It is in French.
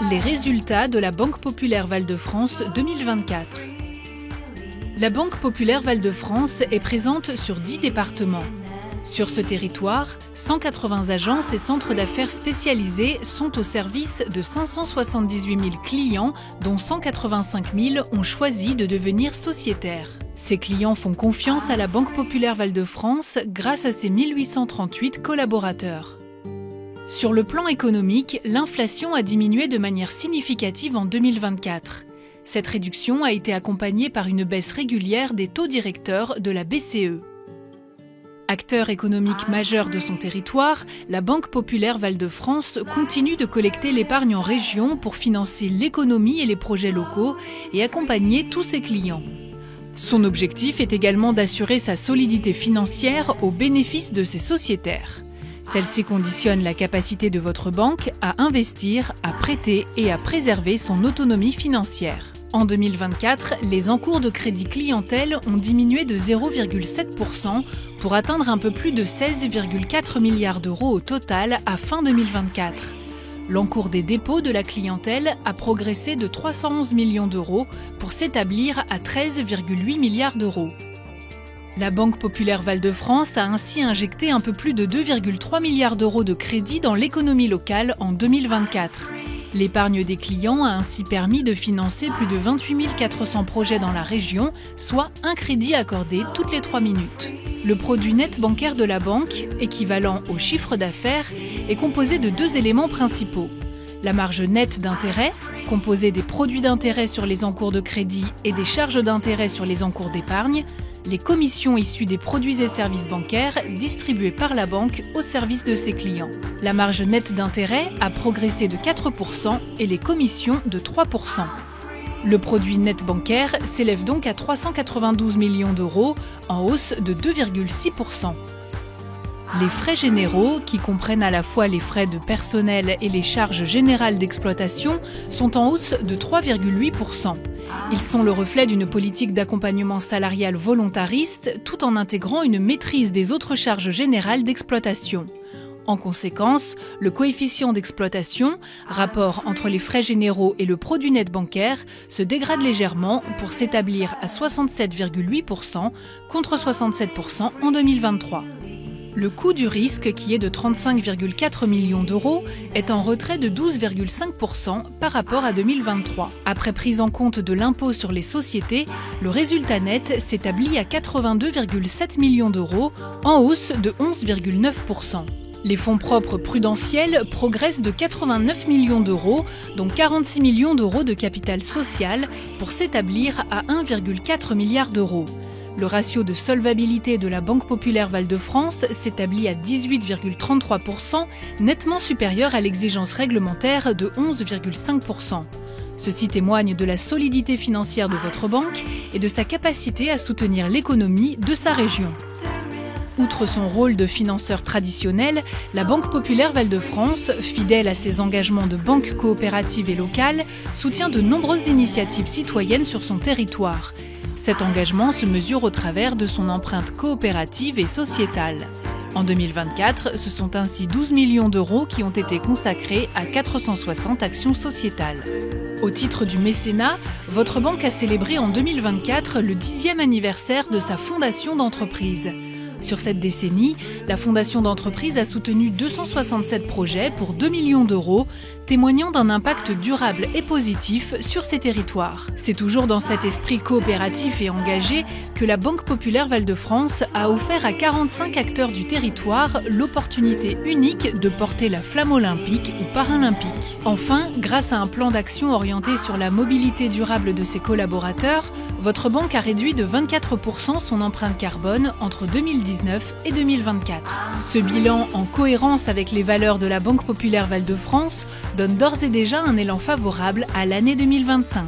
Les résultats de la Banque Populaire Val-de-France 2024. La Banque Populaire Val-de-France est présente sur 10 départements. Sur ce territoire, 180 agences et centres d'affaires spécialisés sont au service de 578 000 clients, dont 185 000 ont choisi de devenir sociétaires. Ces clients font confiance à la Banque Populaire Val-de-France grâce à ses 1838 collaborateurs. Sur le plan économique, l'inflation a diminué de manière significative en 2024. Cette réduction a été accompagnée par une baisse régulière des taux directeurs de la BCE. Acteur économique majeur de son territoire, la Banque Populaire Val-de-France continue de collecter l'épargne en région pour financer l'économie et les projets locaux et accompagner tous ses clients. Son objectif est également d'assurer sa solidité financière au bénéfice de ses sociétaires. Celle-ci conditionne la capacité de votre banque à investir, à prêter et à préserver son autonomie financière. En 2024, les encours de crédit clientèle ont diminué de 0,7% pour atteindre un peu plus de 16,4 milliards d'euros au total à fin 2024. L'encours des dépôts de la clientèle a progressé de 311 millions d'euros pour s'établir à 13,8 milliards d'euros. La Banque Populaire Val-de-France a ainsi injecté un peu plus de 2,3 milliards d'euros de crédit dans l'économie locale en 2024. L'épargne des clients a ainsi permis de financer plus de 28 400 projets dans la région, soit un crédit accordé toutes les 3 minutes. Le produit net bancaire de la banque, équivalent au chiffre d'affaires, est composé de 2 éléments principaux. La marge nette d'intérêt, composée des produits d'intérêt sur les encours de crédit et des charges d'intérêt sur les encours d'épargne, les commissions issues des produits et services bancaires distribués par la banque au service de ses clients. La marge nette d'intérêt a progressé de 4% et les commissions de 3%. Le produit net bancaire s'élève donc à 392 millions d'euros, en hausse de 2,6%. Les frais généraux, qui comprennent à la fois les frais de personnel et les charges générales d'exploitation, sont en hausse de 3,8%. Ils sont le reflet d'une politique d'accompagnement salarial volontariste tout en intégrant une maîtrise des autres charges générales d'exploitation. En conséquence, le coefficient d'exploitation, rapport entre les frais généraux et le produit net bancaire, se dégrade légèrement pour s'établir à 67,8% contre 67% en 2023. Le coût du risque, qui est de 35,4 millions d'euros, est en retrait de 12,5% par rapport à 2023. Après prise en compte de l'impôt sur les sociétés, le résultat net s'établit à 82,7 millions d'euros, en hausse de 11,9%. Les fonds propres prudentiels progressent de 89 millions d'euros, dont 46 millions d'euros de capital social, pour s'établir à 1,4 milliard d'euros. Le ratio de solvabilité de la Banque Populaire Val-de-France s'établit à 18,33%, nettement supérieur à l'exigence réglementaire de 11,5%. Ceci témoigne de la solidité financière de votre banque et de sa capacité à soutenir l'économie de sa région. Outre son rôle de financeur traditionnel, la Banque Populaire Val-de-France, fidèle à ses engagements de banque coopérative et locale, soutient de nombreuses initiatives citoyennes sur son territoire. Cet engagement se mesure au travers de son empreinte coopérative et sociétale. En 2024, ce sont ainsi 12 millions d'euros qui ont été consacrés à 460 actions sociétales. Au titre du mécénat, votre banque a célébré en 2024 le 10e anniversaire de sa fondation d'entreprise. Sur cette décennie, la fondation d'entreprise a soutenu 267 projets pour 2 millions d'euros, témoignant d'un impact durable et positif sur ces territoires. C'est toujours dans cet esprit coopératif et engagé que la Banque Populaire Val-de-France a offert à 45 acteurs du territoire l'opportunité unique de porter la flamme olympique ou paralympique. Enfin, grâce à un plan d'action orienté sur la mobilité durable de ses collaborateurs, votre banque a réduit de 24% son empreinte carbone entre 2019 et 2024. Ce bilan, en cohérence avec les valeurs de la Banque Populaire Val-de-France, donne d'ores et déjà un élan favorable à l'année 2025.